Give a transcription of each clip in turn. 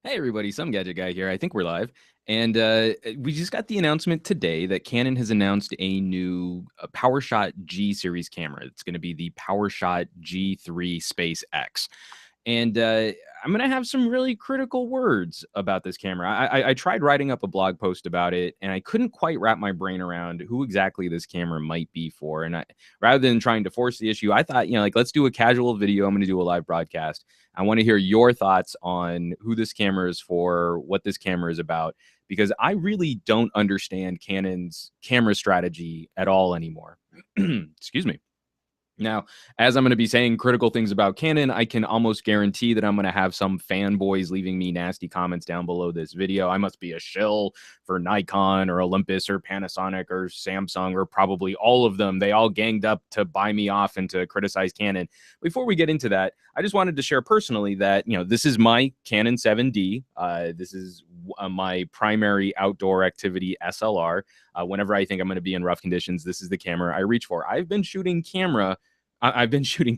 Hey everybody, some gadget guy here. I think we're live. And we just got the announcement today that Canon has announced a new PowerShot G series camera. It's going to be the PowerShot G3 Space X. And I'm going to have some really critical words about this camera. I tried writing up a blog post about it, and I couldn't quite wrap my brain around who exactly this camera might be for. And rather than trying to force the issue, I thought, like, let's do a casual video. I'm going to do a live broadcast. I want to hear your thoughts on who this camera is for, what this camera is about, because I really don't understand Canon's camera strategy at all anymore. Excuse me. Now, as I'm going to be saying critical things about Canon, I can almost guarantee that I'm going to have some fanboys leaving me nasty comments down below this video. I must be a shill for Nikon or Olympus or Panasonic or Samsung or probably all of them. They all ganged up to buy me off and to criticize Canon. Before we get into that, I just wanted to share personally that, this is my Canon 7D. This is my primary outdoor activity SLR. Whenever I think I'm going to be in rough conditions, this is the camera I reach for. I've been shooting cameras. I've been shooting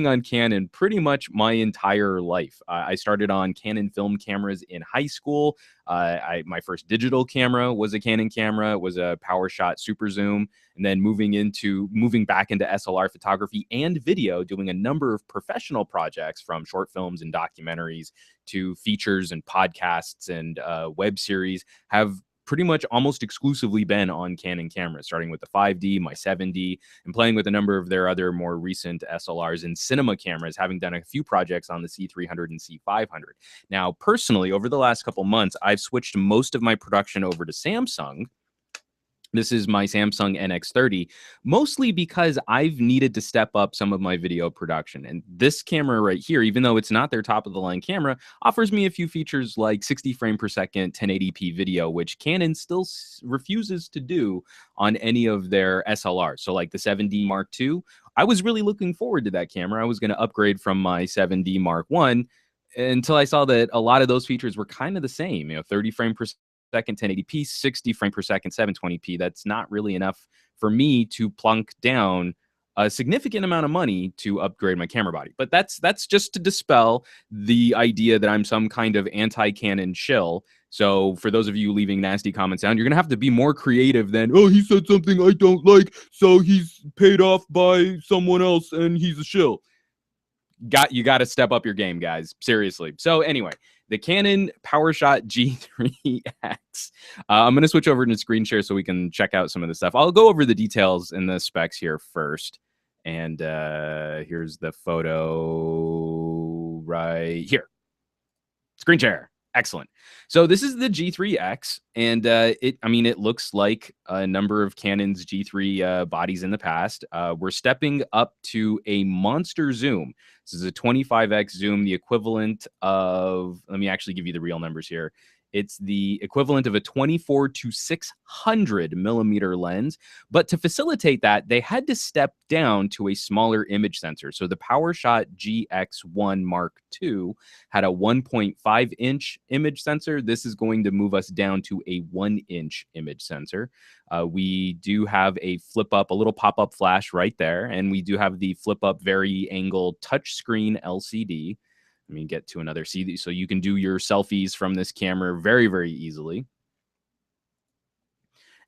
on Canon pretty much my entire life. I started on Canon film cameras in high school. My first digital camera was a Canon camera. It was a PowerShot Super Zoom. And then moving back into SLR photography and video, doing a number of professional projects from short films and documentaries to features and podcasts and web series, have pretty much almost exclusively been on Canon cameras, starting with the 5D, my 7D, and playing with a number of their other more recent SLRs and cinema cameras, having done a few projects on the C300 and C500. Now, personally, over the last couple months, I've switched most of my production over to Samsung. This is my Samsung NX30, mostly because I've needed to step up some of my video production. And this camera right here, even though it's not their top of the line camera, offers me a few features like 60 frame per second, 1080p video, which Canon still refuses to do on any of their SLRs. So like the 7D Mark II, I was really looking forward to that camera. I was going to upgrade from my 7D Mark I until I saw that a lot of those features were kind of the same, 30 frame per second 1080p, 60 frame per second 720p. That's not really enough for me to plunk down a significant amount of money to upgrade my camera body. But that's just to dispel the idea that I'm some kind of anti-Canon shill. So for those of you leaving nasty comments down, you're gonna have to be more creative than, oh, he said something I don't like, so he's paid off by someone else and he's a shill. You got to step up your game, guys. Seriously. So anyway, the Canon PowerShot G3X. I'm going to switch over to screen share so we can check out some of the stuff. I'll go over the details and the specs here first. And here's the photo right here. Screen share. Excellent. So this is the G3X, and it looks like a number of Canon's G3 bodies in the past. We're stepping up to a monster zoom. This is a 25x zoom, the equivalent of, let me actually give you the real numbers here. It's the equivalent of a 24 to 600 millimeter lens. But to facilitate that, they had to step down to a smaller image sensor. So the PowerShot GX1 Mark II had a 1.5 inch image sensor. This is going to move us down to a 1 inch image sensor. We do have a flip up, a little pop up flash right there. And we do have the flip up vari angle touchscreen LCD. Let me get to another CD. So you can do your selfies from this camera very, very easily.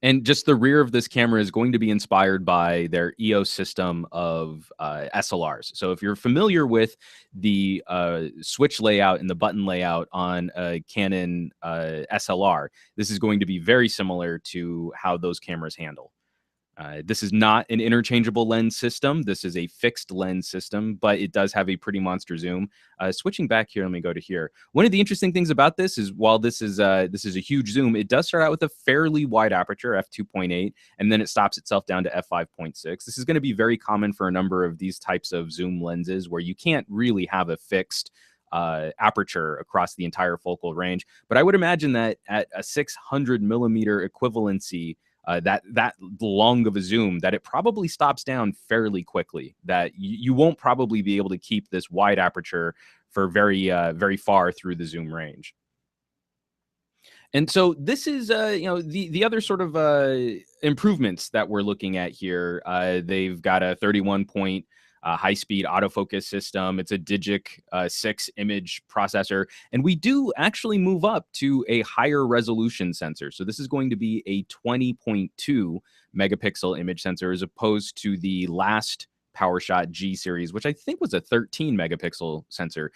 And just the rear of this camera is going to be inspired by their EOS system of SLRs. So if you're familiar with the switch layout and the button layout on a Canon SLR, this is going to be very similar to how those cameras handle. This is not an interchangeable lens system. This is a fixed lens system, but it does have a pretty monster zoom. Switching back here, let me go to here. One of the interesting things about this is while this is a huge zoom, it does start out with a fairly wide aperture, f2.8, and then it stops itself down to f5.6. This is going to be very common for a number of these types of zoom lenses where you can't really have a fixed aperture across the entire focal range. But I would imagine that at a 600 millimeter equivalency, that long of a zoom, that it probably stops down fairly quickly, that you won't probably be able to keep this wide aperture for very far through the zoom range. And so this is, the other sort of improvements that we're looking at here. They've got a 31 point high-speed autofocus system. It's a Digic 6 image processor. And we do actually move up to a higher resolution sensor. So this is going to be a 20.2 megapixel image sensor as opposed to the last PowerShot G series, which I think was a 13 megapixel sensor,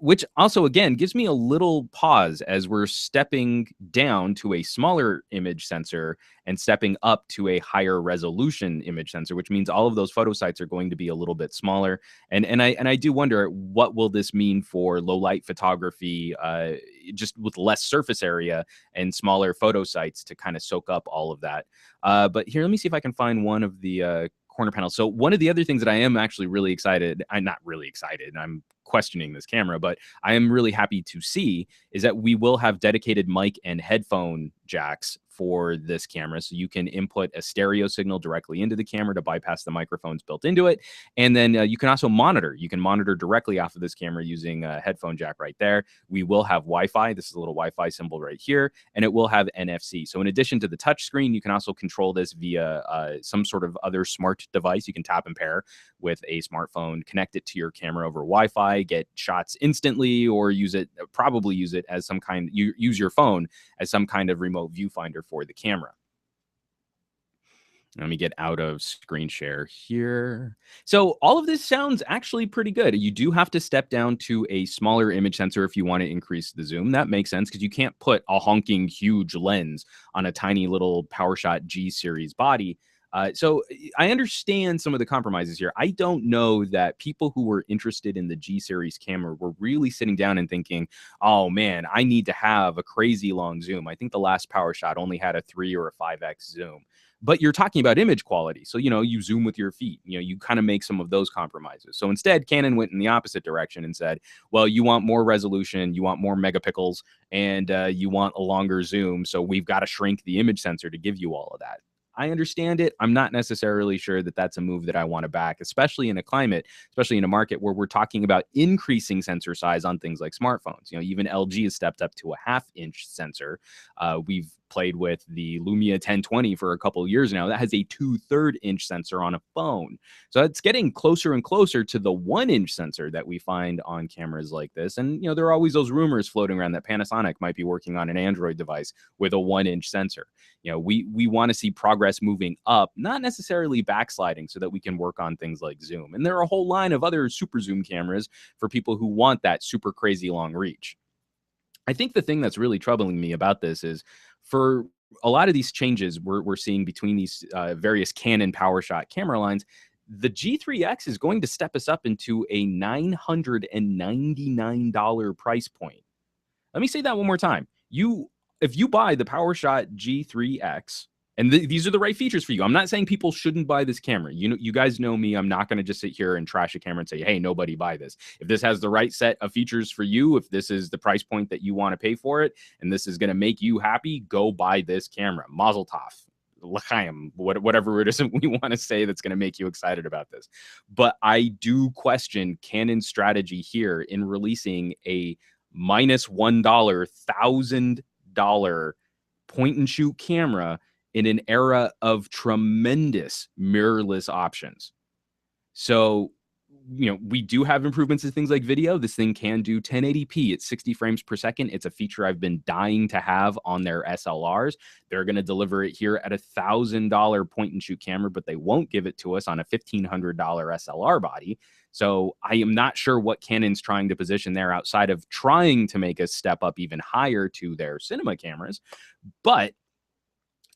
which also, again, gives me a little pause as we're stepping down to a smaller image sensor and stepping up to a higher resolution image sensor, which means all of those photo sites are going to be a little bit smaller. And I do wonder, what will this mean for low light photography, just with less surface area and smaller photo sites to kind of soak up all of that. But here, let me see if I can find one of the corner panels. So one of the other things that I am actually really excited, I'm not really excited, I'm questioning this camera, but I am really happy to see is that we will have dedicated mic and headphone jacks for this camera. So you can input a stereo signal directly into the camera to bypass the microphones built into it. And then you can also monitor. You can monitor directly off of this camera using a headphone jack right there. We will have Wi-Fi. This is a little Wi-Fi symbol right here. And it will have NFC. So in addition to the touch screen, you can also control this via some sort of other smart device. You can tap and pair with a smartphone, connect it to your camera over Wi-Fi, get shots instantly, or probably use it as some kind, use your phone as some kind of remote viewfinder for the camera. Let me get out of screen share here. So all of this sounds actually pretty good. You do have to step down to a smaller image sensor if you want to increase the zoom. That makes sense because you can't put a honking huge lens on a tiny little PowerShot G series body. So I understand some of the compromises here. I don't know that people who were interested in the G series camera were really sitting down and thinking, oh man, I need to have a crazy long zoom. I think the last PowerShot only had a 3 or a 5x zoom. But you're talking about image quality. So, you zoom with your feet, you kind of make some of those compromises. So instead, Canon went in the opposite direction and said, well, you want more resolution, you want more megapixels, and you want a longer zoom. So we've got to shrink the image sensor to give you all of that. I understand it. I'm not necessarily sure that that's a move that I want to back, especially in a market where we're talking about increasing sensor size on things like smartphones. Even LG has stepped up to a 1/2-inch sensor. We've played with the Lumia 1020 for a couple of years now. That has a 2/3 inch sensor on a phone. So it's getting closer and closer to the 1-inch sensor that we find on cameras like this. And, there are always those rumors floating around that Panasonic might be working on an Android device with a 1-inch sensor. We want to see progress moving up, not necessarily backsliding, so that we can work on things like zoom. And there are a whole line of other super zoom cameras for people who want that super crazy long reach. I think the thing that's really troubling me about this is, for a lot of these changes we're seeing between these various Canon PowerShot camera lines, the G3X is going to step us up into a $999 price point. Let me say that one more time. If you buy the PowerShot G3X, and these are the right features for you. I'm not saying people shouldn't buy this camera. You guys know me. I'm not going to just sit here and trash a camera and say, hey, nobody buy this. If this has the right set of features for you, if this is the price point that you want to pay for it, and this is going to make you happy, go buy this camera. Mazel tov. L'chaim, whatever it is we want to say that's going to make you excited about this. But I do question Canon's strategy here in releasing a -$1 $1,000 point and shoot camera in an era of tremendous mirrorless options. So, we do have improvements to things like video. This thing can do 1080p at 60 frames per second. It's a feature I've been dying to have on their SLRs. They're going to deliver it here at $1,000 point and shoot camera, but they won't give it to us on a $1,500 SLR body. So I am not sure what Canon's trying to position there outside of trying to make us step up even higher to their cinema cameras. But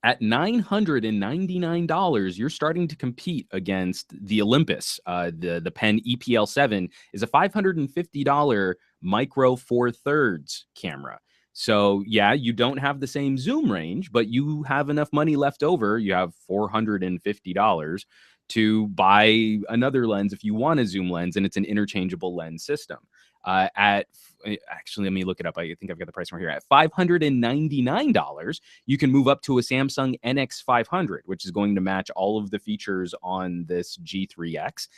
at $999, you're starting to compete against the Olympus. The Pen EPL7 is a $550 micro 4/3 camera. So yeah, you don't have the same zoom range, but you have enough money left over. You have $450 to buy another lens if you want a zoom lens, and it's an interchangeable lens system. Actually, let me look it up. I think I've got the price right here. At $599, you can move up to a Samsung NX500, which is going to match all of the features on this G3X.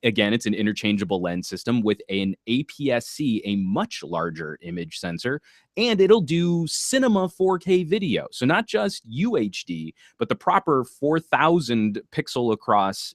Again, it's an interchangeable lens system with an APS-C, a much larger image sensor, and it'll do cinema 4K video. So not just UHD, but the proper 4,000 pixel across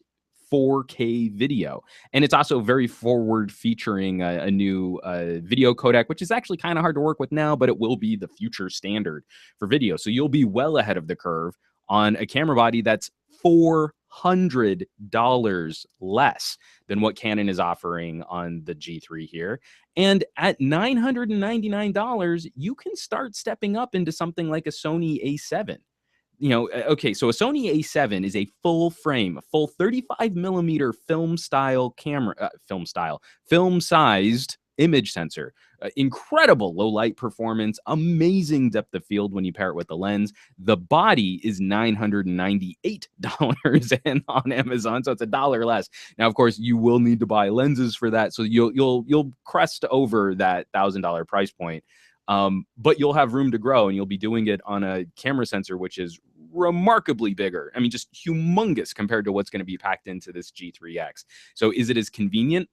4K video. And it's also very forward featuring a new video codec, which is actually kind of hard to work with now, but it will be the future standard for video. So you'll be well ahead of the curve on a camera body that's $400 less than what Canon is offering on the G3 here. And at $999, you can start stepping up into something like a Sony A7. Okay, so a Sony A7 is a full frame, a full 35 millimeter film style camera, film sized image sensor. Incredible low light performance, amazing depth of field when you pair it with the lens. The body is $998 and on Amazon, so it's $1 less. Now, of course, you will need to buy lenses for that, so you'll crest over that $1,000 price point. But you'll have room to grow, and you'll be doing it on a camera sensor which is remarkably bigger. I mean, just humongous compared to what's going to be packed into this G3X. So is it as convenient?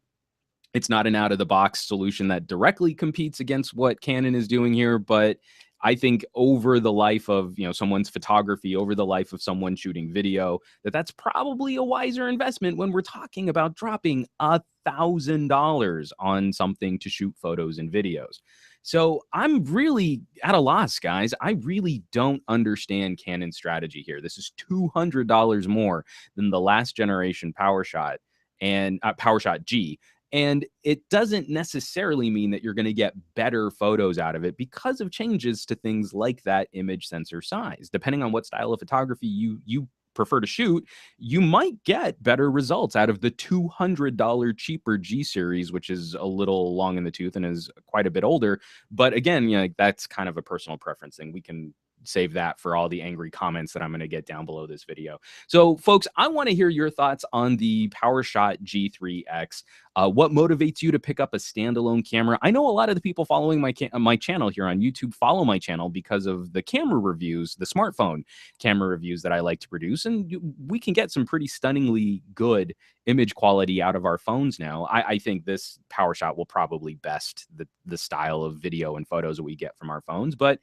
It's not an out-of-the-box solution that directly competes against what Canon is doing here, but I think over the life of someone's photography, over the life of someone shooting video, that's probably a wiser investment when we're talking about dropping $1,000 on something to shoot photos and videos. So I'm really at a loss, guys. I really don't understand Canon's strategy here. This is $200 more than the last generation Powershot and Powershot G. And it doesn't necessarily mean that you're going to get better photos out of it because of changes to things like that image sensor size. Depending on what style of photography you prefer to shoot, you might get better results out of the $200 cheaper G series, which is a little long in the tooth and is quite a bit older. But again, that's kind of a personal preference thing. We can save that for all the angry comments that I'm going to get down below this video. So folks, I want to hear your thoughts on the Powershot G3X. What motivates you to pick up a standalone camera? I know a lot of the people following my channel here on YouTube follow my channel because of the camera reviews, the smartphone camera reviews that I like to produce, and we can get some pretty stunningly good image quality out of our phones now. I think this Powershot will probably best the style of video and photos that we get from our phones, but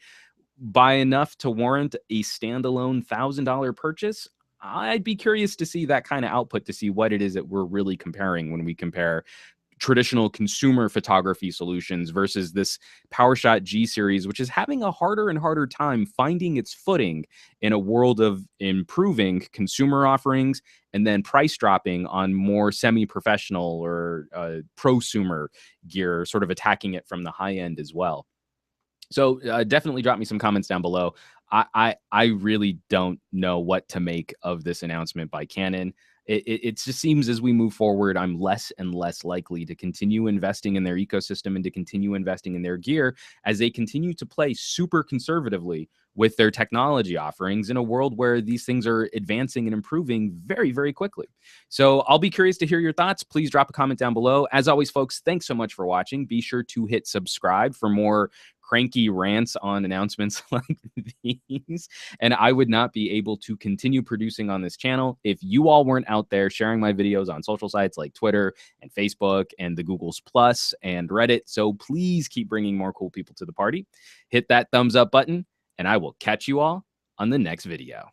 by enough to warrant a standalone $1,000 purchase, I'd be curious to see that kind of output, to see what it is that we're really comparing when we compare traditional consumer photography solutions versus this Powershot G series, which is having a harder and harder time finding its footing in a world of improving consumer offerings and then price dropping on more semi-professional or prosumer gear, sort of attacking it from the high end as well. So definitely drop me some comments down below. I really don't know what to make of this announcement by Canon. It just seems as we move forward, I'm less and less likely to continue investing in their ecosystem and to continue investing in their gear as they continue to play super conservatively with their technology offerings in a world where these things are advancing and improving very, very quickly. So I'll be curious to hear your thoughts. Please drop a comment down below. As always, folks, thanks so much for watching. Be sure to hit subscribe for more cranky rants on announcements like these. And I would not be able to continue producing on this channel if you all weren't out there sharing my videos on social sites like Twitter and Facebook and the Google's Plus and Reddit. So please keep bringing more cool people to the party. Hit that thumbs up button, and I will catch you all on the next video.